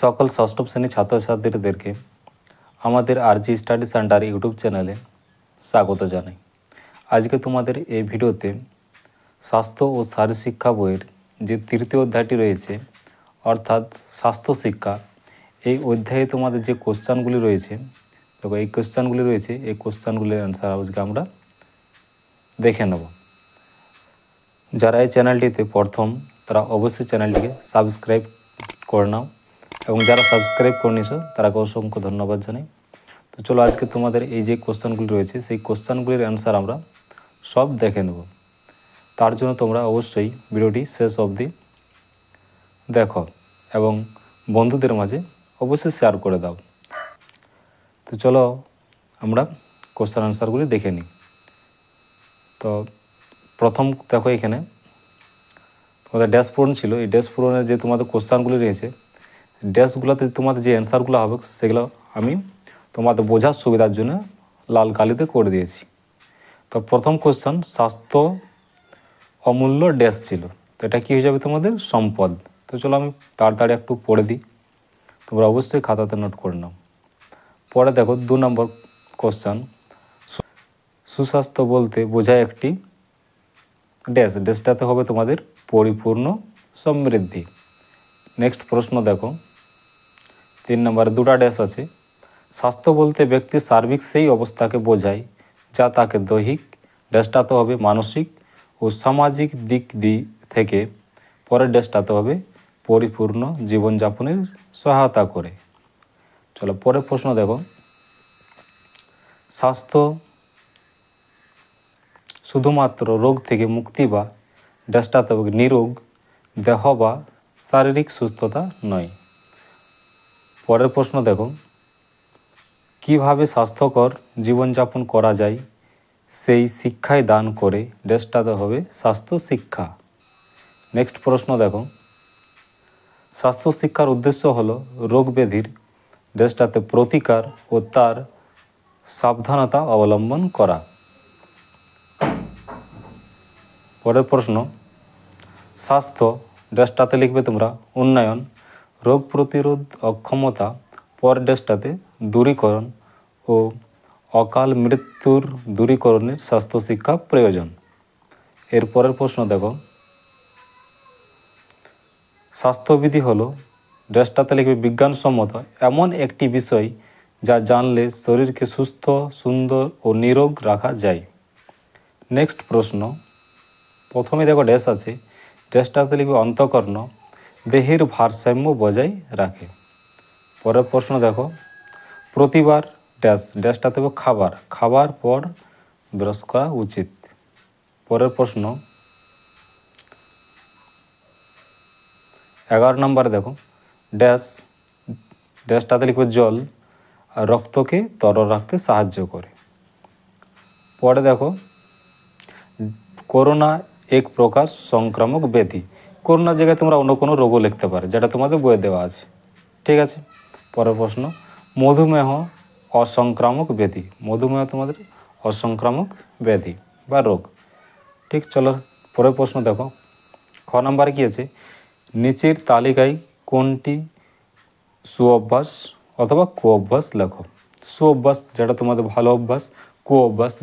সকল ষষ্ঠম শ্রেণীর ছাত্রছাত্রীদেরকে আমাদের আরজি স্টাডি সেন্টার ইউটিউব চ্যানেলে স্বাগত জানাই। আজকে তোমাদের এই ভিডিওতে স্বাস্থ্য ও শারীরশিক্ষা বইয়ের যে তৃতীয় অধ্যায়টি রয়েছে অর্থাৎ স্বাস্থ্য শিক্ষা, এই অধ্যায়ে তোমাদের যে কোশ্চেনগুলি রয়েছে, দেখো এই কোশ্চেনগুলি রয়েছে, এই কোশ্চেনগুলির অ্যান্সার আজকে আমরা দেখে নেব। যারা এই চ্যানেলটিতে প্রথম তারা অবশ্যই চ্যানেলটিকে সাবস্ক্রাইব করে নাও এবং যারা সাবস্ক্রাইব করে নিয়েছো তারাকে অসংখ্য ধন্যবাদ জানাই। তো চলো আজকে তোমাদের এই যে কোশ্চেনগুলি রয়েছে সেই কোশ্চেনগুলির অ্যান্সার আমরা সব দেখে নেব। তার জন্য তোমরা অবশ্যই ভিডিওটি শেষ অবধি দেখো এবং বন্ধুদের মাঝে অবশ্যই শেয়ার করে দাও। তো চলো আমরা কোশ্চেন অ্যান্সারগুলি দেখে নিই। তো প্রথম দেখো এখানে তোমাদের ড্যাশ পূরণ ছিল, এই ড্যাশ পূরণের যে তোমাদের কোশ্চেনগুলি রয়েছে ড্যাশগুলোতে তোমাদের যে অ্যান্সারগুলো হবে সেগুলো আমি তোমাদের বোঝার সুবিধার জন্য লাল কালিতে করে দিয়েছি। তো প্রথম কোশ্চেন, স্বাস্থ্য অমূল্য ড্যাশ ছিল, তো এটা কী হয়ে যাবে তোমাদের সম্পদ। তো চলো আমি তাড়াতাড়ি একটু পড়ে দিই, তোমরা অবশ্যই খাতাতে নোট করে নাও। পরে দেখো 2 নম্বর কোশ্চেন, সুস্বাস্থ্য বলতে বোঝায় একটি ড্যাশ, ড্যাশটাতে হবে তোমাদের পরিপূর্ণ সমৃদ্ধি। নেক্সট প্রশ্ন দেখো 3 নম্বরে 2টা ড্যাশ আছে, স্বাস্থ্য বলতে ব্যক্তির সার্বিক সেই অবস্থাকে বোঝায় যা তাকে দৈহিক, ড্যাশটাতে হবে মানসিক ও সামাজিক দিক থেকে, পরের ড্যাশটাতে হবে পরিপূর্ণ জীবনযাপনের সহায়তা করে। চলো পরের প্রশ্ন দেখো, স্বাস্থ্য শুধুমাত্র রোগ থেকে মুক্তি বা ড্যাশটাতে হবে নিরোগ দেহ বা শারীরিক সুস্থতা নয়। পরের প্রশ্ন দেখো, কিভাবে স্বাস্থ্যকর জীবনযাপন করা যায় সেই শিক্ষায় দান করে, ড্যাশটাতে হবে স্বাস্থ্য শিক্ষা। নেক্সট প্রশ্ন দেখো, স্বাস্থ্য শিক্ষার উদ্দেশ্য হলো রোগ ব্যাধির ড্যাশটাতে প্রতিকার ও তার সাবধানতা অবলম্বন করা। পরের প্রশ্ন, স্বাস্থ্য ড্যাশটাতে লিখবে তোমরা উন্নয়ন, রোগ প্রতিরোধ অক্ষমতা, পর ড্যাশটাতে দূরীকরণ ও অকাল মৃত্যুর দূরীকরণের স্বাস্থ্য শিক্ষা প্রয়োজন। এর পরের প্রশ্ন দেখো, স্বাস্থ্যবিধি হলো ড্যাশটাতে লিখবে বিজ্ঞানসম্মত এমন একটি বিষয় যা জানলে শরীরকে সুস্থ, সুন্দর ও নিরোগ রাখা যায়। নেক্সট প্রশ্ন, প্রথমে দেখো ড্যাশ আছে, ড্যাশটাতে লিখবে অন্তঃকরণ দেহের ভারসাম্য বজায় রাখে। পরের প্রশ্ন দেখো, প্রতিবার ড্যাশ, ড্যাশটাতে খাবার, খাবার পর ব্রাশ করা উচিত। পরের প্রশ্ন 11 নম্বরে দেখো ড্যাশ, ড্যাশটাতে লিখবে জল আর রক্তকে তরল রাখতে সাহায্য করে। পরে দেখো করোনা এক প্রকার সংক্রামক ব্যাধি, করোনার জায়গায় তোমরা অন্য কোনো রোগও লিখতে পারো যেটা তোমাদের বইয়ে দেওয়া আছে, ঠিক আছে। পরের প্রশ্ন, মধুমেহ অসংক্রামক ব্যাধি, মধুমেহ তোমাদের অসংক্রামক ব্যাধি বা রোগ, ঠিক। চলো পরের প্রশ্ন দেখো, খ নম্বরে কী আছে, নিচের তালিকায় কোনটি সুঅভ্যাস অথবা কুঅভ্যাস লেখো। সুঅভ্যাস যেটা তোমাদের ভালো অভ্যাস, কুঅভ্যাস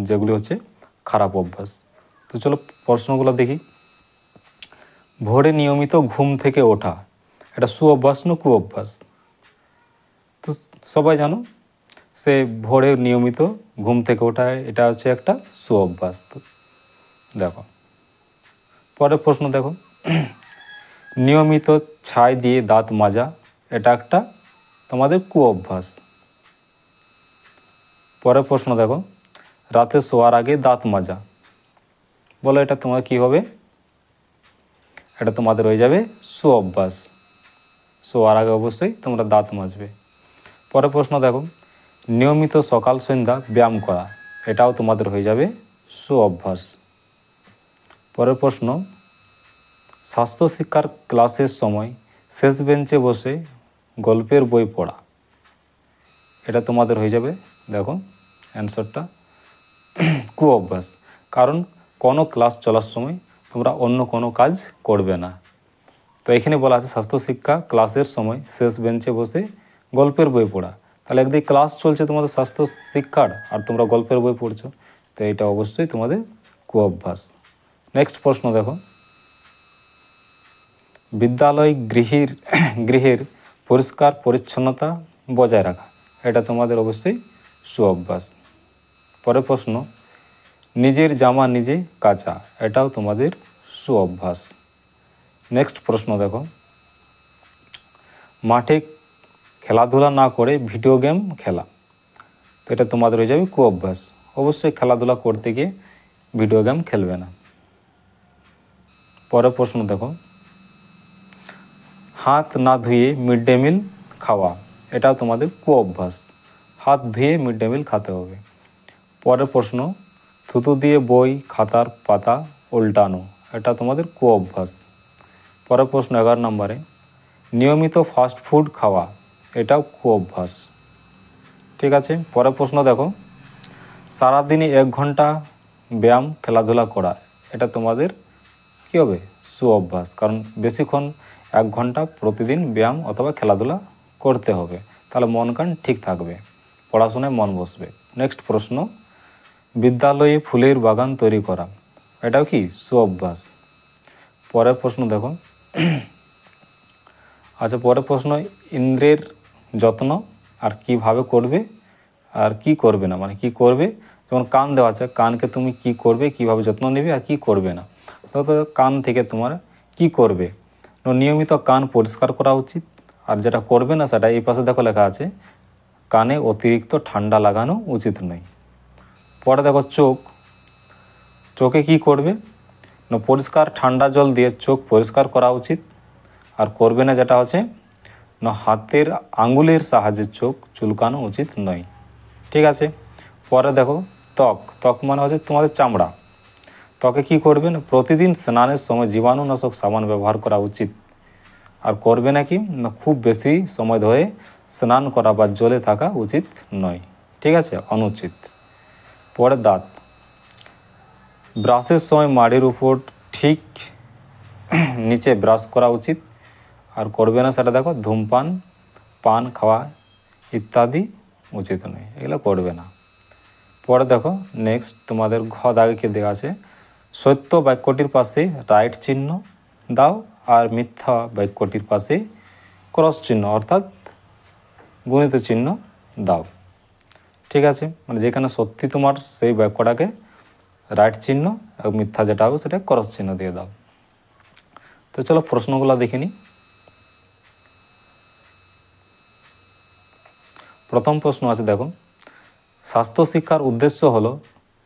যেগুলি হচ্ছে খারাপ অভ্যাস। তো চলো প্রশ্নগুলো দেখি। ভোরে নিয়মিত ঘুম থেকে ওঠা, এটা সুঅভ্যাস না কুঅভ্যাস? তো সবাই জানো সে ভোরে নিয়মিত ঘুম থেকে ওঠা এটা হচ্ছে একটা সুঅভ্যাস। তো দেখো পরের প্রশ্ন দেখো, নিয়মিত ছাই দিয়ে দাঁত মাজা, এটা একটা তোমাদের কুঅভ্যাস। পরের প্রশ্ন দেখো, রাতে শোয়ার আগে দাঁত মাজা, বলো এটা তোমার কি হবে? এটা তোমাদের হয়ে যাবে সুঅভ্যাস, শোয়ার আগে অবশ্যই তোমরা দাঁত মাজবে। পরের প্রশ্ন দেখো, নিয়মিত সকাল সন্ধ্যা ব্যায়াম করা, এটাও তোমাদের হয়ে যাবে সুঅভ্যাস। পরের প্রশ্ন, স্বাস্থ্য শিক্ষার ক্লাসের সময় শেষ বেঞ্চে বসে গল্পের বই পড়া, এটা তোমাদের হয়ে যাবে, দেখো অ্যান্সারটা কুঅভ্যাস, কারণ কোনো ক্লাস চলার সময় তোমরা অন্য কোনো কাজ করবে না। তো এখানে বলা আছে স্বাস্থ্য শিক্ষা ক্লাসের সময় শেষ বেঞ্চে বসে গল্পের বই পড়া। তাহলে একদিকে ক্লাস চলছে তোমাদের স্বাস্থ্য শিক্ষার, আর তোমরা গল্পের বই পড়ছো, তো এটা অবশ্যই তোমাদের কুঅভ্যাস। নেক্সট প্রশ্ন দেখো, বিদ্যালয় গৃহের পরিষ্কার পরিচ্ছন্নতা বজায় রাখা, এটা তোমাদের অবশ্যই সুঅভ্যাস। পরের প্রশ্ন, নিজের জামা নিজে কাচা, এটাও তোমাদের সুঅভ্যাস। নেক্সট প্রশ্ন দেখো, মাঠে খেলাধুলা না করে ভিডিও গেম খেলা, তো এটা তোমাদের হয়ে যাবে কুঅভ্যাস। অবশ্যই খেলাধুলা করতে গিয়ে ভিডিও গেম খেলবে না। পরের প্রশ্ন দেখো, হাত না ধুয়ে মিড ডে মিল খাওয়া, এটাও তোমাদের কুঅভ্যাস। হাত ধুয়ে মিড ডে মিল খেতে হবে। পরের প্রশ্ন, থুতু দিয়ে বই খাতার পাতা উল্টানো, এটা তোমাদের কুঅভ্যাস। পরের প্রশ্ন 11 নম্বরে, নিয়মিত ফাস্ট ফুড খাওয়া, এটাও কুঅভ্যাস। ঠিক আছে। পরের প্রশ্ন দেখো, সারাদিনে 1 ঘন্টা ব্যায়াম খেলাধুলা করা, এটা তোমাদের কী হবে? সুঅভ্যাস। কারণ বেশিক্ষণ 1 ঘন্টা প্রতিদিন ব্যায়াম অথবা খেলাধুলা করতে হবে, তাহলে মন কান ঠিক থাকবে, পড়াশোনায় মন বসবে। নেক্সট প্রশ্ন, বিদ্যালয়ে ফুলের বাগান তৈরি করা, এটাও কি? সুঅভ্যাস। পরের প্রশ্ন দেখো, আচ্ছা পরের প্রশ্ন, ইন্দ্রের যত্ন আর কিভাবে করবে আর কি করবে না, মানে কি করবে, যেমন কান দেওয়া আছে, কানকে তুমি কি করবে, কিভাবে যত্ন নেবে আর কি করবে না। তো কান থেকে তোমার কি করবে, নিয়মিত কান পরিষ্কার করা উচিত, আর যেটা করবে না সেটা এই পাশে দেখো লেখা আছে, কানে অতিরিক্ত ঠান্ডা লাগানো উচিত নয়। পরে দেখো চোখে কি করবে, পরিষ্কার ঠান্ডা জল দিয়ে চোখ পরিষ্কার করা উচিত, আর করবে না যেটা হচ্ছে হাতের আঙ্গুলের সাহায্যে চোখ চুলকানো উচিত নয়। ঠিক আছে। পরে দেখো ত্বক মানে হচ্ছে তোমাদের চামড়া, ত্বকে কি করবে না, প্রতিদিন স্নানের সময় জীবাণুনাশক সাবান ব্যবহার করা উচিত, আর করবে না কি না খুব বেশি সময় ধরে স্নান করা বা জলে থাকা উচিত নয়। ঠিক আছে, অনুচিত। পরে দাঁত, ব্রাশের সময় মাড়ির উপর ঠিক নিচে ব্রাশ করা উচিত, আর করবে না সেটা দেখো ধূমপান পান খাওয়া ইত্যাদি উচিত নয়, এগুলো করবে না। পরে দেখো নেক্সট তোমাদের ঘ দাগে দেওয়া আছে, সত্য বাক্যটির পাশে রাইট চিহ্ন দাও, আর মিথ্যা বাক্যটির পাশে ক্রস চিহ্ন অর্থাৎ গুণিত চিহ্ন দাও। ঠিক আছে, মানে যেখানে সত্যি তোমার সেই বাক্যটাকে রাইট চিহ্ন এবং মিথ্যা যেটা হবে সেটা ক্রস চিহ্ন দিয়ে দাও। তো চলো প্রশ্নগুলো দেখে নিই। প্রথম প্রশ্ন আছে দেখো, স্বাস্থ্য শিক্ষার উদ্দেশ্য হলো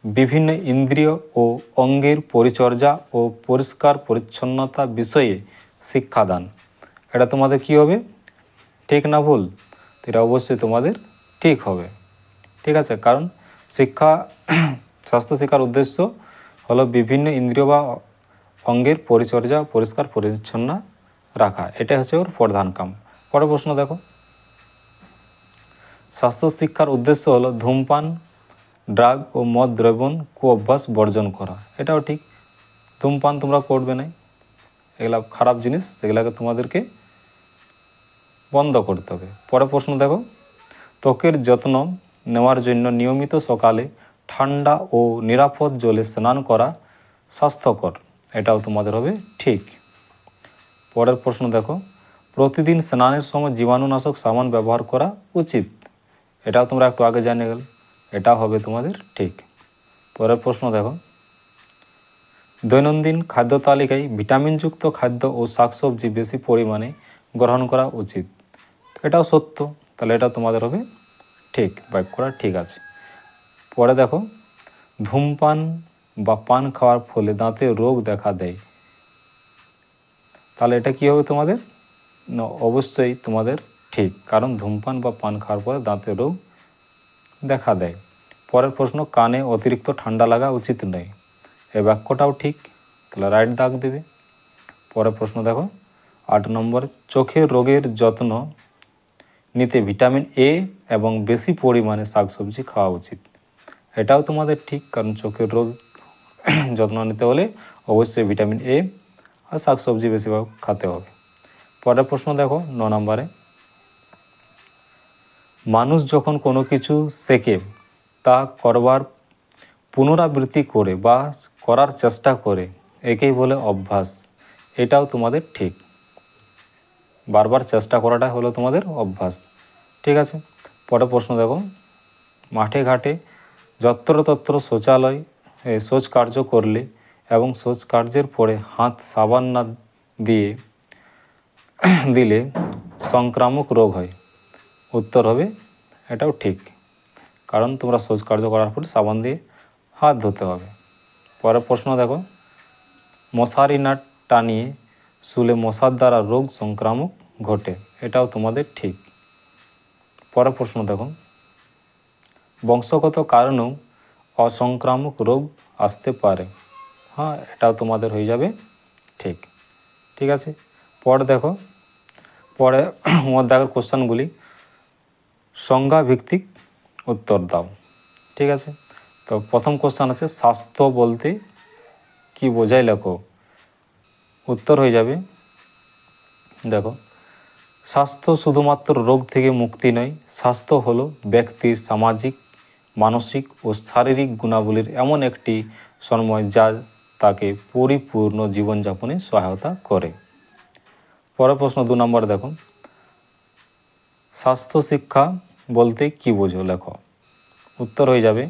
বিভিন্ন ইন্দ্রিয় ও অঙ্গের পরিচর্যা ও পরিষ্কার পরিচ্ছন্নতা বিষয়ে শিক্ষাদান, এটা তোমাদের কি হবে? ঠিক না ভুল? এটা অবশ্যই তোমাদের ঠিক হবে। ঠিক আছে, কারণ স্বাস্থ্য শিক্ষার উদ্দেশ্য হলো বিভিন্ন ইন্দ্রিয় বা অঙ্গের পরিচর্যা পরিষ্কার পরিচ্ছন্ন রাখা, এটাই হচ্ছে ওর প্রধান কাম। পরের প্রশ্ন দেখো, স্বাস্থ্য শিক্ষার উদ্দেশ্য হলো ধূমপান ড্রাগ ও মদ দ্রব্য কুঅভ্যাস বর্জন করা, এটাও ঠিক। ধূমপান তোমরা করবে না, এগুলা খারাপ জিনিস, সেগুলাকে তোমাদেরকে বন্ধ করতে হবে। পরের প্রশ্ন দেখো, ত্বকের যত্ন নেওয়ার জন্য নিয়মিত সকালে ঠান্ডা ও নিরাপদ জলে স্নান করা স্বাস্থ্যকর, এটাও তোমাদের হবে ঠিক। পরের প্রশ্ন দেখো, প্রতিদিন স্নানের সময় জীবাণুনাশক সাবান ব্যবহার করা উচিত, এটাও তোমরা একটু আগে জানিয়ে গেল, এটাও হবে তোমাদের ঠিক। পরের প্রশ্ন দেখো, দৈনন্দিন খাদ্য তালিকায় ভিটামিনযুক্ত খাদ্য ও শাকসবজি বেশি পরিমাণে গ্রহণ করা উচিত, এটাও সত্য, তাহলে এটা তোমাদের হবে ঠিক, বাক্যটা ঠিক আছে। পরে দেখো, ধূমপান বা পান খাওয়ার ফলে দাঁতে রোগ দেখা দেয়, তাহলে এটা কী হবে তোমাদের? অবশ্যই তোমাদের ঠিক, কারণ ধূমপান বা পান খাওয়ার পরে দাঁতে রোগ দেখা দেয়। পরের প্রশ্ন, কানে অতিরিক্ত ঠান্ডা লাগা উচিত নয়, এই বাক্যটাও ঠিক, তাহলে রাইট দাগ দেবে। পরের প্রশ্ন দেখো 8 নম্বর, চোখের রোগের যত্ন নিতে ভিটামিন এ এবং বেশি পরিমাণে শাকসবজি খাওয়া উচিত, এটাও তোমাদের ঠিক, কারণ চোখের রোগ যত্ন নিতে হলে অবশ্যই ভিটামিন এ আর শাকসবজি বেশিরভাগ খেতে হবে। পরের প্রশ্ন দেখো 9 নম্বরে, মানুষ যখন কোনো কিছু শেখে তা করবার পুনরাবৃত্তি করে বা করার চেষ্টা করে একেই বলে অভ্যাস। এটাও তোমাদের ঠিক, বারবার চেষ্টা করাটা হলো তোমাদের অভ্যাস। ঠিক আছে, পরের প্রশ্ন দেখো, মাঠে ঘাটে যত্রতত্র শৌচালয় শৌচ কার্য করলে এবং শৌচ কার্যের পরে হাত সাবান না দিয়ে দিলে সংক্রামক রোগ হয়। উত্তর হবে এটাও ঠিক, কারণ তোমরা শৌচ কার্য করার পরে সাবান দিয়ে হাত ধুতে হবে। পরের প্রশ্ন দেখো, মশারি না টানিয়ে শুলে মশার দ্বারা রোগ সংক্রামক ঘটে। এটাও তোমাদের ঠিক। পরের প্রশ্ন দেখো, বংশগত কারণেও অসংক্রামক রোগ আসতে পারে। হ্যাঁ, এটাও তোমাদের হয়ে যাবে ঠিক। ঠিক আছে, পরে দেখো, পরে মধ্যাগের কোশ্চেনগুলি সংজ্ঞাভিত্তিক উত্তর দাও। ঠিক আছে, তো প্রথম কোশ্চেন আছে স্বাস্থ্য বলতে কি বোঝায় লেখো। উত্তর হয়ে যাবে, দেখো, স্বাস্থ্য শুধুমাত্র রোগ থেকে মুক্তি নয়, স্বাস্থ্য হলো ব্যক্তির সামাজিক, মানসিক ও শারীরিক গুণাবলীর এমন একটি সমন্বয় যা তাকে পরিপূর্ণ জীবনযাপনে সহায়তা করে। পরের প্রশ্ন 2 নম্বর দেখো, স্বাস্থ্য শিক্ষা বলতে কি বোঝো লেখো। উত্তর হয়ে যাবে,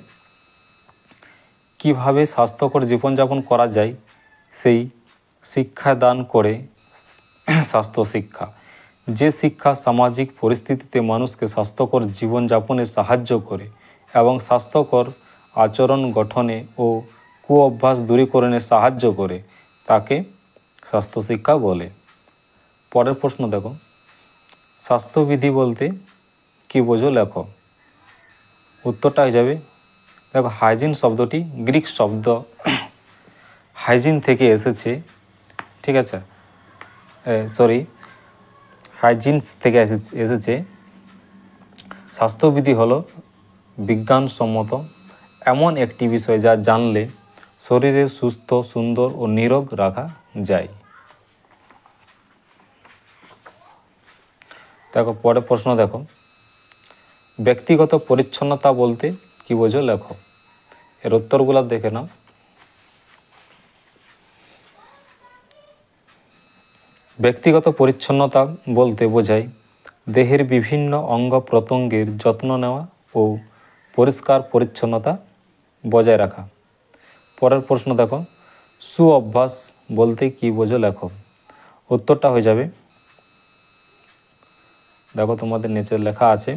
কিভাবে স্বাস্থ্যকর জীবনযাপন করা যায় সেই শিক্ষা দান করে স্বাস্থ্য শিক্ষা। যে শিক্ষা সামাজিক পরিস্থিতিতে মানুষকে স্বাস্থ্যকর জীবনযাপনে সাহায্য করে এবং স্বাস্থ্যকর আচরণ গঠনে ও কুঅভ্যাস দূরীকরণে সাহায্য করে তাকে স্বাস্থ্য শিক্ষা বলে। পরের প্রশ্ন দেখো, স্বাস্থ্যবিধি বলতে কি বোঝো লেখো। উত্তরটা হয়ে যাবে, দেখো, হাইজিন শব্দটি গ্রিক শব্দ হাইজিন থেকে এসেছে। ঠিক আছে, হাইজিন থেকে এসেছে। স্বাস্থ্যবিধি হলো বিজ্ঞানসম্মত এমন একটি বিষয় যা জানলে শরীরের সুস্থ, সুন্দর ও নিরোগ রাখা যায়। দেখো, পরের প্রশ্ন দেখো, ব্যক্তিগত পরিচ্ছন্নতা বলতে কি বোঝো লেখো। এর উত্তরগুলো দেখে নাও। ব্যক্তিগত পরিচ্ছন্নতা বলতে বোঝায় দেহের বিভিন্ন অঙ্গ প্রত্যঙ্গের যত্ন নেওয়া ও পরিষ্কার পরিচ্ছন্নতা বজায় রাখা। পরের প্রশ্ন দেখো, সুঅভ্যাস বলতে কি বোঝো লেখো। উত্তরটা হয়ে যাবে, দেখো, তোমাদের নিচে লেখা আছে,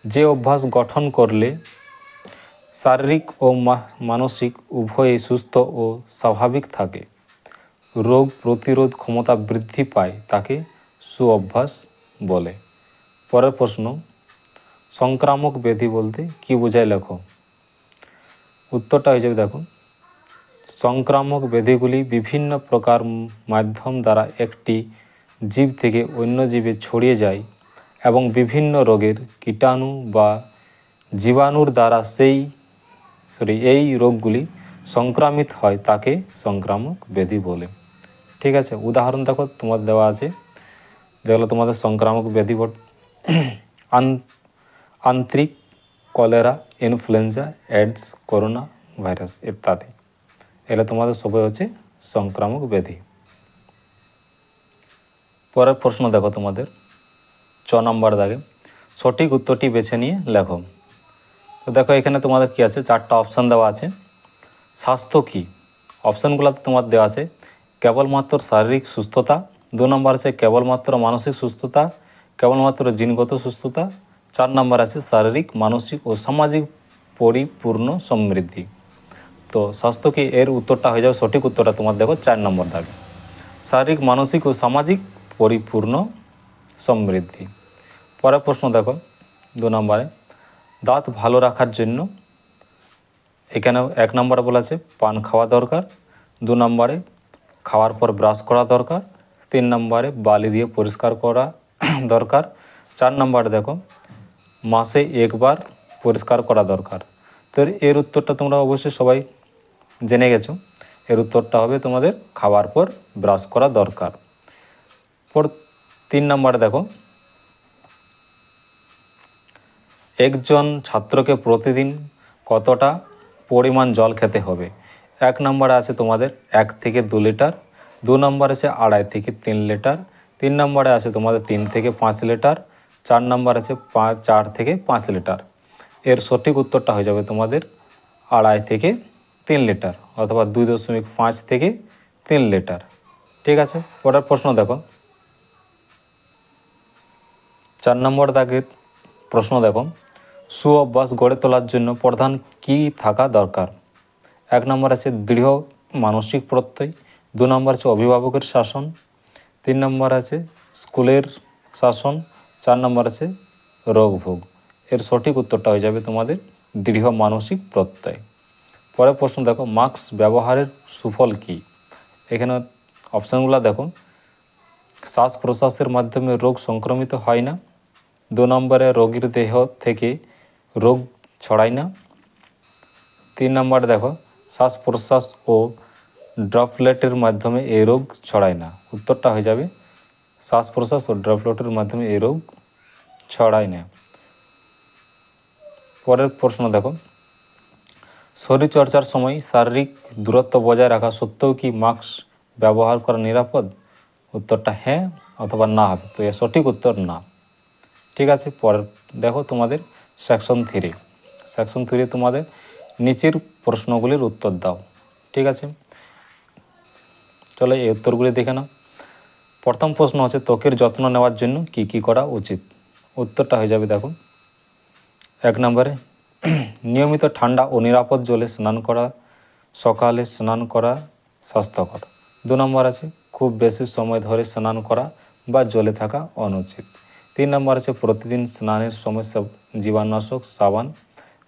যে অভ্যাস গঠন করলে শারীরিক ও মানসিক উভয়ই সুস্থ ও স্বাভাবিক থাকে, রোগ প্রতিরোধ ক্ষমতা বৃদ্ধি পায়, তাকে সুঅভ্যাস বলে। পরের প্রশ্ন, সংক্রামক ব্যাধি বলতে কি বোঝায় লেখো। উত্তরটা হয়ে যাবে, দেখো, সংক্রামক ব্যাধিগুলি বিভিন্ন প্রকার মাধ্যম দ্বারা একটি জীব থেকে অন্য জীবে ছড়িয়ে যায় এবং বিভিন্ন রোগের কীটাণু বা জীবাণুর দ্বারা এই রোগগুলি সংক্রামিত হয়, তাকে সংক্রামক ব্যাধি বলে। ঠিক আছে, উদাহরণ দেখো তোমাদের দেওয়া আছে, যেগুলো তোমাদের সংক্রামক ব্যাধি আন্ত্রিক, cholera, influenza, AIDS, corona virus ইত্যাদি। এগুলো তোমাদের সবাই হচ্ছে সংক্রামক ব্যাধি। পরের প্রশ্ন দেখো তোমাদের 6 নম্বর দাগে, সঠিক উত্তরটি বেছে নিয়ে লেখো। তো দেখো, এখানে তোমাদের কি আছে, 4টা অপশান দেওয়া আছে। স্বাস্থ্য কী, অপশানগুলোতে তোমার দেওয়া আছে কেবলমাত্র শারীরিক সুস্থতা, 2 নম্বর আছে কেবলমাত্র মানসিক সুস্থতা, কেবলমাত্র জিনগত সুস্থতা, 4 নম্বর আছে শারীরিক, মানসিক ও সামাজিক পরিপূর্ণ সমৃদ্ধি। তো স্বাস্থ্য কি, এর উত্তরটা হয়ে যাবে, সঠিক উত্তরটা তোমার দেখো 4 নম্বর দাগে, শারীরিক, মানসিক ও সামাজিক পরিপূর্ণ সমৃদ্ধি। পরের প্রশ্ন দেখো 2 নম্বরে, দাঁত ভালো রাখার জন্য এখানে 1 নম্বরে বলা আছে পান খাওয়া দরকার, 2 নম্বরে খাওয়ার পর ব্রাশ করা দরকার, 3 নম্বরে বালি দিয়ে পরিষ্কার করা দরকার, 4 নম্বরে দেখো মাসে 1 বার পরিষ্কার করা দরকার। তো এর উত্তরটা তোমরা অবশ্যই সবাই জেনে গেছো। এর উত্তরটা হবে তোমাদের খাওয়ার পর ব্রাশ করা দরকার। 3 নম্বরে দেখো, একজন ছাত্রকে প্রতিদিন কতটা পরিমাণ জল খেতে হবে? 1 নম্বরে আছে তোমাদের 1 থেকে 2 লিটার, 2 নম্বরে আছে 2.5 থেকে 3 লিটার, 3 নম্বরে আছে তোমাদের 3 থেকে 5 লিটার, 4 নম্বর আছে 4 থেকে 5 লিটার। এর সঠিক উত্তরটা হয়ে যাবে তোমাদের 2.5 থেকে 3 লিটার অথবা 2.5 থেকে 3 লিটার। ঠিক আছে, পরের প্রশ্ন দেখো, 4 নম্বর দাগের প্রশ্ন দেখো, সুঅভ্যাস গড়ে তোলার জন্য প্রধান কী থাকা দরকার? 1 নম্বর আছে দৃঢ় মানসিক প্রত্যয়, 2 নম্বর আছে অভিভাবকের শাসন, 3 নম্বর আছে স্কুলের শাসন, 4 নম্বর আছে রোগভোগ। এর সঠিক উত্তরটা হয়ে যাবে তোমাদের দৃঢ় মানসিক প্রত্যয়। পরের প্রশ্ন দেখো, মাস্ক ব্যবহারের সুফল কী? এখানে অপশানগুলো দেখো, শ্বাস প্রশ্বাসের মাধ্যমে রোগ সংক্রমিত হয় না, 2 নম্বরে রোগীর দেহ থেকে রোগ ছড়ায় না, 3 নম্বরে দেখো শ্বাস প্রশ্বাস ও ড্রপলেটের মাধ্যমে এই রোগ ছড়ায় না। উত্তরটা হয়ে যাবে শ্বাস প্রশ্বাস ও ড্রপলেটের মাধ্যমে এই রোগ ছড়ায় না। পরের প্রশ্ন দেখো, শরীরচর্চার সময় শারীরিক দূরত্ব বজায় রাখা সত্ত্বেও কি মাস্ক ব্যবহার করা নিরাপদ? উত্তরটা হ্যাঁ অথবা না হবে, তো এর সঠিক উত্তর না। ঠিক আছে, পরের দেখো তোমাদের সেকশন 3। সেকশন 3 তোমাদের নিচের প্রশ্নগুলির উত্তর দাও। ঠিক আছে, চলো এই উত্তরগুলি দেখে নাও। প্রথম প্রশ্ন হচ্ছে ত্বকের যত্ন নেওয়ার জন্য কি কি করা উচিত? উত্তরটা হয়ে যাবে দেখো, 1 নম্বরে নিয়মিত ঠান্ডা ও নিরাপদ জলে স্নান করা, সকালে স্নান করা স্বাস্থ্যকর। 2 নম্বর আছে খুব বেশি সময় ধরে স্নান করা বা জলে থাকা অনুচিত। 3 নম্বর আছে প্রতিদিন স্নানের সময় জীবাণুনাশক সাবান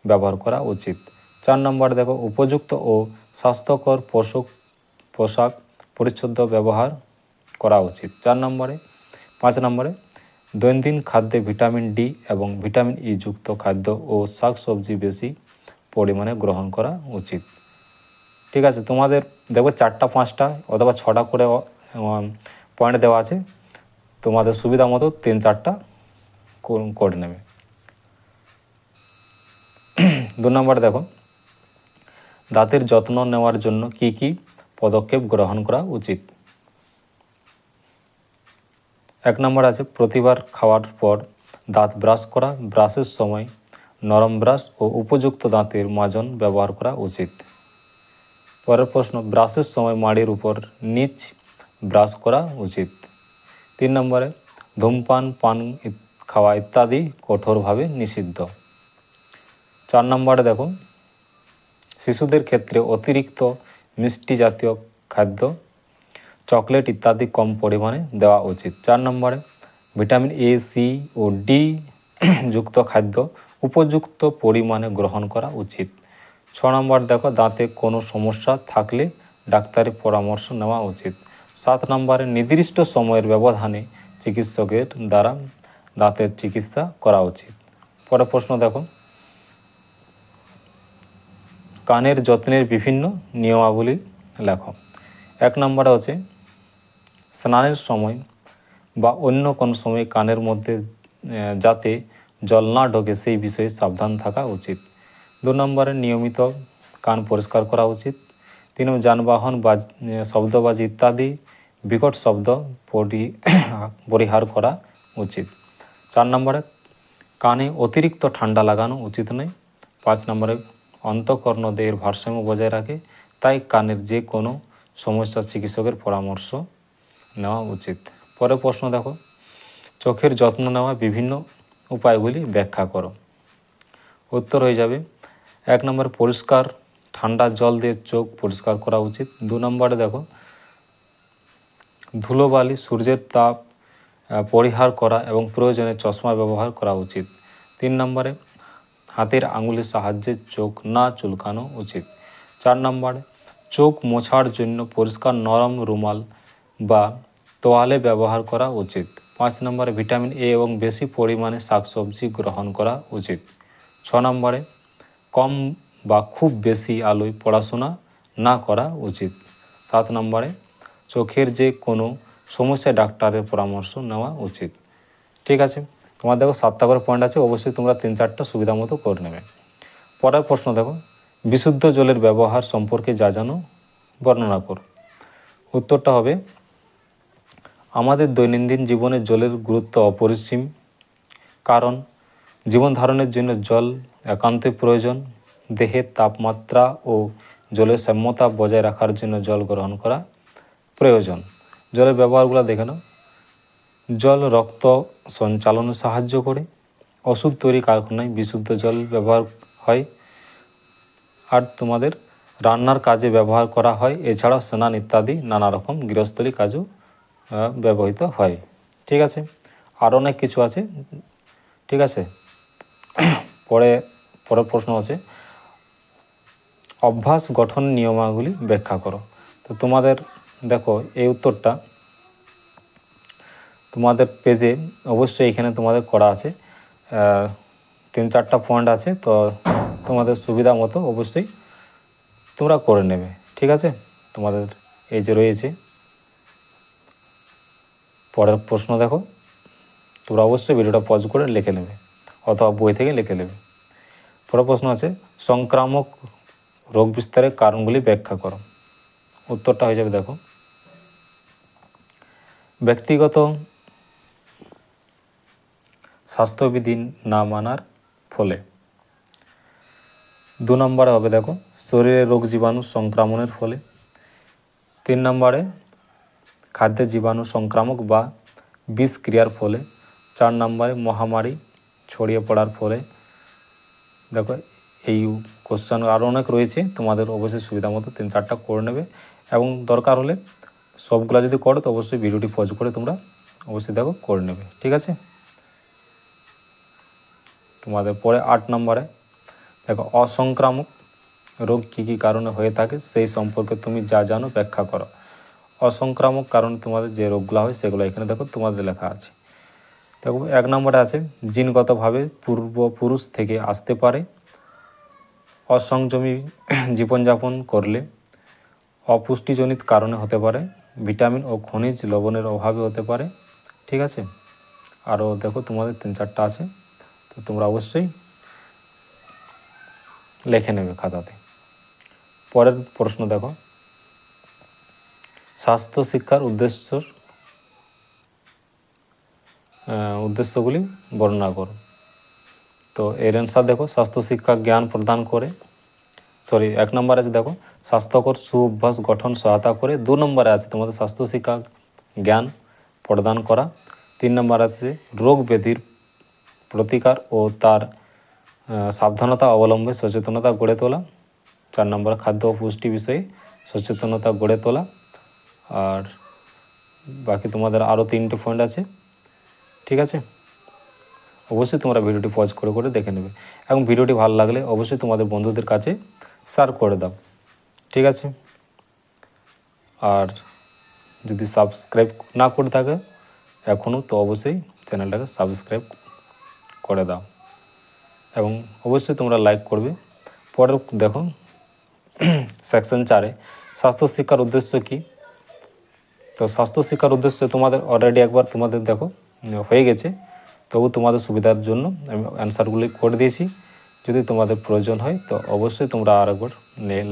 ব্যবহার করা উচিত। 4 নম্বরে দেখো উপযুক্ত ও স্বাস্থ্যকর পোশাক পরিচ্ছদ ব্যবহার করা উচিত। 5 নম্বরে দৈনন্দিন খাদ্যে ভিটামিন ডি এবং ভিটামিন ই যুক্ত খাদ্য ও শাকসবজি বেশি পরিমাণে গ্রহণ করা উচিত। ঠিক আছে, তোমাদের দেখো 4টা 5টা অথবা 6টা করে পয়েন্ট দেওয়া আছে, তোমাদের সুবিধা মতো 3-4টা করে নেবে। 2 নম্বরে দেখো দাঁতের যত্ন নেওয়ার জন্য কি কি পদক্ষেপ গ্রহণ করা উচিত? 1 নম্বর আছে প্রতিবার খাওয়ার পর দাঁত ব্রাশ করা, ব্রাশের সময় নরম ব্রাশ ও উপযুক্ত দাঁতের মাজন ব্যবহার করা উচিত। পরের প্রশ্ন, ব্রাশের সময় মাড়ির উপর নিচ ব্রাশ করা উচিত। 3 নম্বরে ধূমপান পান খাওয়া ইত্যাদি কঠোরভাবে নিষিদ্ধ। 4 নম্বরে দেখো শিশুদের ক্ষেত্রে অতিরিক্ত মিষ্টি জাতীয় খাদ্য, চকলেট ইত্যাদি কম পরিমাণে দেওয়া উচিত। 4 নম্বরে ভিটামিন এ সি ও ডি যুক্ত খাদ্য উপযুক্ত পরিমাণে গ্রহণ করা উচিত। 6 নম্বর দেখো দাঁতে কোনো সমস্যা থাকলে ডাক্তারের পরামর্শ নেওয়া উচিত। 7 নম্বরে নির্দিষ্ট সময়ের ব্যবধানে চিকিৎসকের দ্বারা দাঁতের চিকিৎসা করা উচিত। পরের প্রশ্ন দেখো কানের যত্নের বিভিন্ন নিয়মাবলী লেখো। 1 নম্বরে হচ্ছে স্নানের সময় বা অন্য কোনো সময় কানের মধ্যে যাতে জল না ঢোকে সেই বিষয়ে সাবধান থাকা উচিত। 2 নম্বরে নিয়মিত কান পরিষ্কার করা উচিত। 3 যানবাহন বা শব্দবাজি ইত্যাদি বিকট শব্দ পরিহার করা উচিত। 4 নম্বরে কানে অতিরিক্ত ঠান্ডা লাগানো উচিত নয়। 5 নম্বরে অন্তঃকর্ণ দেহের ভারসাম্য বজায় রাখে, তাই কানের যে কোনো সমস্যা চিকিৎসকের পরামর্শ নেওয়া উচিত। পরের প্রশ্ন দেখো চোখের যত্ন নেওয়া বিভিন্ন উপায়গুলি ব্যাখ্যা করো। উত্তর হয়ে যাবে 1 নম্বর পরিষ্কার ঠান্ডা জল দিয়ে চোখ পরিষ্কার করা উচিত। 2 নম্বরে দেখো ধুলোবালি সূর্যের তাপ পরিহার করা এবং প্রয়োজনে চশমা ব্যবহার করা উচিত। 3 নম্বরে হাতের আঙুলের সাহায্যে চোখ না চুলকানো উচিত। 4 নম্বরে চোখ মোছার জন্য পরিষ্কার নরম রুমাল বা তোয়ালে ব্যবহার করা উচিত। 5 নম্বরে ভিটামিন এ এবং বেশি পরিমাণে শাকসবজি গ্রহণ করা উচিত। 6 নম্বরে কম বা খুব বেশি আলোয় পড়াশোনা না করা উচিত। 7 নম্বরে চোখের যে কোনো সমস্যায় ডাক্তারের পরামর্শ নেওয়া উচিত। ঠিক আছে, তোমার দেখো 7টা করে পয়েন্ট আছে, অবশ্যই তোমরা 3-4টা সুবিধা মতো করে নেবে। পরের প্রশ্ন দেখো, বিশুদ্ধ জলের ব্যবহার সম্পর্কে যা জানো বর্ণনা করো। উত্তরটা হবে, আমাদের দৈনন্দিন জীবনে জলের গুরুত্ব অপরিসীম, কারণ জীবন ধারণের জন্য জল একান্তই প্রয়োজন। দেহের তাপমাত্রা ও জলের সাম্যতা বজায় রাখার জন্য জল গ্রহণ করা প্রয়োজন। জলের ব্যবহারগুলো দেখে নাও। জল রক্ত সঞ্চালনে সাহায্য করে, ওষুধ তৈরি কারখানায় বিশুদ্ধ জল ব্যবহার হয়, আর তোমাদের রান্নার কাজে ব্যবহার করা হয়, এছাড়াও স্নান ইত্যাদি নানা রকম গৃহস্থলী কাজও ব্যবহৃত হয়। ঠিক আছে, আর অনেক কিছু আছে। ঠিক আছে, পরের প্রশ্ন আছে, অভ্যাস গঠন নিয়মাবলী ব্যাখ্যা করো। তো তোমাদের দেখো এই উত্তরটা তোমাদের পেজে অবশ্যই এখানে তোমাদের করা আছে, 3-4টা পয়েন্ট আছে, তো তোমাদের সুবিধা মতো অবশ্যই তোমরা করে নেবে। ঠিক আছে, তোমাদের এই যে রয়েছে। পরের প্রশ্ন দেখো, তোমরা অবশ্যই ভিডিওটা পজ করে লিখে নেবে অথবা বই থেকে লিখে নেবে। পরের প্রশ্ন আছে, সংক্রামক রোগ বিস্তারের কারণগুলি ব্যাখ্যা করো। উত্তরটা হয়ে যাবে দেখো, ব্যক্তিগত স্বাস্থ্যবিধি না মানার ফলে। 2 নম্বরে হবে দেখো, শরীরে রোগ জীবাণু সংক্রমণের ফলে। 3 নম্বরে খাদ্যে জীবাণু সংক্রামক বা বিষক্রিয়ার ফলে। 4 নম্বরে মহামারী ছড়িয়ে পড়ার ফলে। দেখো এই কোশ্চেন আরও অনেক রয়েছে, তোমাদের অবশ্যই সুবিধা মতো 3-4টা করে নেবে, এবং দরকার হলে সবগুলা যদি করো তো অবশ্যই ভিডিওটি পজ করে তোমরা অবশ্যই দেখো করে নেবে। ঠিক আছে, তোমাদের পরে 8 নম্বরে দেখো, অসংক্রামক রোগ কী কী কারণে হয়ে থাকে সেই সম্পর্কে তুমি যা জানো ব্যাখ্যা করো। অসংক্রামক কারণে তোমাদের যে রোগগুলো হয় সেগুলো এখানে দেখো তোমাদের লেখা আছে। দেখো 1 নম্বরে আছে, জিনগতভাবে পূর্বপুরুষ থেকে আসতে পারে, অসংযমী জীবনযাপন করলে, অপুষ্টিজনিত কারণে হতে পারে, ভিটামিন ও খনিজ লবণের অভাবে হতে পারে। ঠিক আছে, আরও দেখো তোমাদের 3-4টা আছে, তো তোমরা অবশ্যই লিখে নেবে খাতাতে। পরের প্রশ্ন দেখো, স্বাস্থ্য শিক্ষার উদ্দেশ্যগুলি বর্ণনা করো। তো এর অ্যান্সার দেখো, স্বাস্থ্য শিক্ষা জ্ঞান প্রদান করে, 1 নম্বরে আছে দেখো, স্বাস্থ্যকর সুঅভ্যাস গঠন সহায়তা করে। 2 নম্বরে আছে তোমাদের স্বাস্থ্য শিক্ষা জ্ঞান প্রদান করা। 3 নম্বর আছে রোগ ব্যাধির প্রতিকার ও তার সাবধানতা অবলম্বনে সচেতনতা গড়ে তোলা। 4 নম্বরে খাদ্য ও পুষ্টি বিষয়ে সচেতনতা গড়ে তোলা। আর বাকি তোমাদের আরও 3টে পয়েন্ট আছে। ঠিক আছে, অবশ্যই তোমরা ভিডিওটি পজ করে করে দেখে নেবে, এবং ভিডিওটি ভালো লাগলে অবশ্যই তোমাদের বন্ধুদের কাছে শেয়ার করে দাও। ঠিক আছে, আর যদি সাবস্ক্রাইব না করে থাকে এখনও, তো অবশ্যই চ্যানেলটাকে সাবস্ক্রাইব করে দাও, এবং অবশ্যই তোমরা লাইক করবে। পরে দেখো সেকশন 4-এ স্বাস্থ্য শিক্ষার উদ্দেশ্য কী। তো স্বাস্থ্য শিক্ষার উদ্দেশ্য তোমাদের অলরেডি একবার তোমাদের দেখো হয়ে গেছে, তবু তোমাদের সুবিধার জন্য আমি অ্যান্সারগুলি করে দিয়েছি। যদি তোমাদের প্রয়োজন হয় তো অবশ্যই তোমরা আরেকবার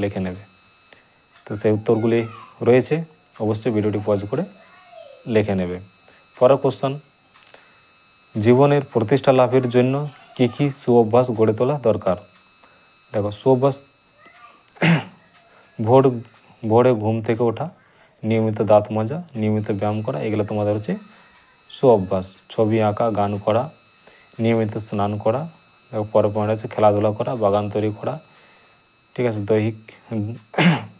লিখে নেবে। তো সেই উত্তরগুলি রয়েছে, অবশ্যই ভিডিওটি পজ করে লিখে নেবে। পরের কোশ্চেন, জীবনের প্রতিষ্ঠা লাভের জন্য কী কী সুঅভ্যাস গড়ে তোলা দরকার। দেখো সুঅভ্যাস, ভোরে ঘুম থেকে ওঠা, নিয়মিত দাঁত মাজা, নিয়মিত ব্যায়াম করা, এগুলো তোমাদের হচ্ছে সুঅভ্যাস। ছবি আঁকা, গান করা, নিয়মিত স্নান করা। দেখো পরের পয়েন্ট আছে খেলাধুলা করা, বাগান তৈরি করা। ঠিক আছে, দৈহিক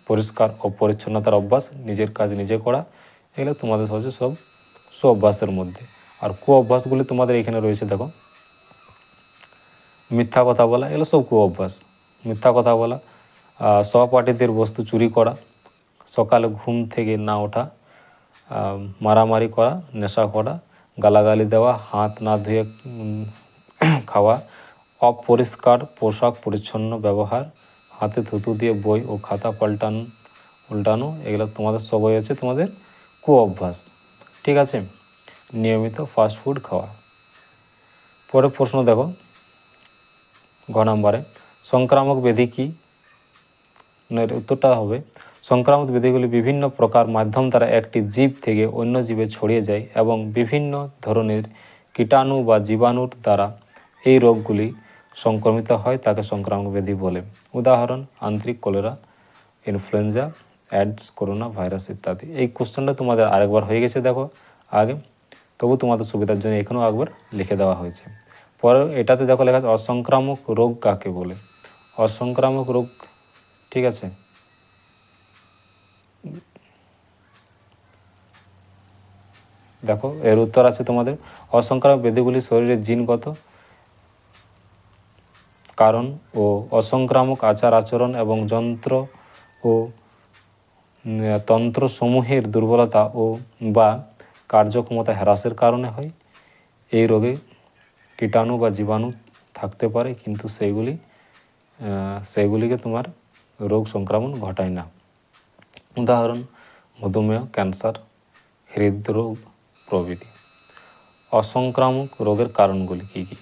পরিষ্কার ও পরিচ্ছন্নতার অভ্যাস, নিজের কাজ নিজে করা, এগুলো তোমাদের হচ্ছে সব সুঅভ্যাসের মধ্যে। আর কুঅভ্যাসগুলি তোমাদের এখানে রয়েছে দেখো, মিথ্যা কথা বলা, এগুলো সব কুঅভ্যাস। মিথ্যা কথা বলা, সহপাঠীদের বস্তু চুরি করা, সকালে ঘুম থেকে না ওঠা, মারামারি করা, নেশা করা, গালাগালি দেওয়া, হাত না ধুয়ে খাওয়া, অপরিষ্কার পোশাক পরিচ্ছন্ন ব্যবহার, হাতে থুতু দিয়ে বই ও খাতা উল্টানো, এগুলো তোমাদের সবই আছে তোমাদের কুঅভ্যাস। ঠিক আছে, নিয়মিত ফাস্ট ফুড খাওয়া। পরের প্রশ্ন দেখো ঘ নম্বরে, সংক্রামক ব্যাধি কি? এর উত্তরটা হবে সংক্রামক ব্যাধিগুলি বিভিন্ন প্রকার মাধ্যম দ্বারা একটি জীব থেকে অন্য জীবে ছড়িয়ে যায় এবং বিভিন্ন ধরনের কীটাণু বা জীবাণুর দ্বারা এই রোগগুলি সংক্রমিত হয়, তাকে সংক্রামক ব্যাধি বলে। উদাহরণ আন্ত্রিক, cholera, influenza, AIDS, corona virus ইত্যাদি। এই কোশ্চেনটা তোমাদের আরেকবার হয়ে গেছে দেখো আগে, তবু তোমাদের সুবিধার জন্য এখানেও একবার লিখে দেওয়া হয়েছে। পরে এটাতে দেখো লেখা আছে অসংক্রামক রোগ কাকে বলে। অসংক্রামক রোগ, ঠিক আছে, দেখো এর উত্তর আছে তোমাদের অসংক্রামক ব্যাধিগুলি শরীরের জিনগত কারণ ও অসংক্রামক আচার আচরণ এবং যন্ত্র ও তন্ত্রসমূহের দুর্বলতা ও বা কার্যক্ষমতা হ্রাসের কারণে হয়। এই রোগে কীটাণু বা জীবাণু থাকতে পারে, কিন্তু সেইগুলিকে তোমার রোগ সংক্রমণ ঘটায় না। উদাহরণ মধুমেহ, ক্যান্সার, হৃদরোগ প্রভৃতি। অসংক্রামক রোগের কারণগুলি কী কী?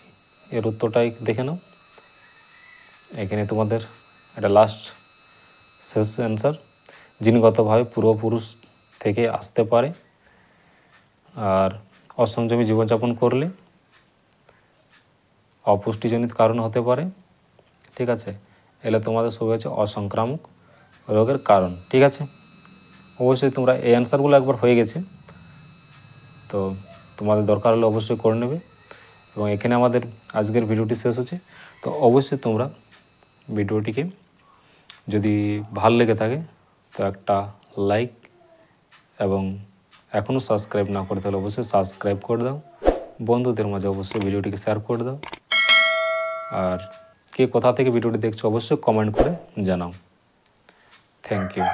এর উত্তরটাই দেখে নাও। এখানে তোমাদের এটা লাস্ট শেষ অ্যান্সার। জিনগতভাবে পূর্বপুরুষ থেকে আসতে পারে, আর অসংযমী জীবনযাপন করলে অপুষ্টিজনিত কারণ হতে পারে। ঠিক আছে, এলে তোমাদের সব হচ্ছে অসংক্রামক রোগের কারণ। ঠিক আছে, অবশ্যই তোমরা এই অ্যান্সারগুলো একবার হয়ে গেছে, তো তোমাদের দরকার হলে অবশ্যই করে নেবে। এবং এখানে আমাদের আজকের ভিডিওটি শেষ হচ্ছে। তো অবশ্যই তোমরা ভিডিওটিকে যদি ভালো লেগে থাকে তো একটা লাইক, এবং এখনও সাবস্ক্রাইব না করে তাহলে অবশ্যই সাবস্ক্রাইব করে দাও। বন্ধুদের মাঝে অবশ্যই ভিডিওটিকে শেয়ার করে দাও। আর কে কোথা থেকে ভিডিওটি দেখছো অবশ্যই কমেন্ট করে জানাও। Thank you.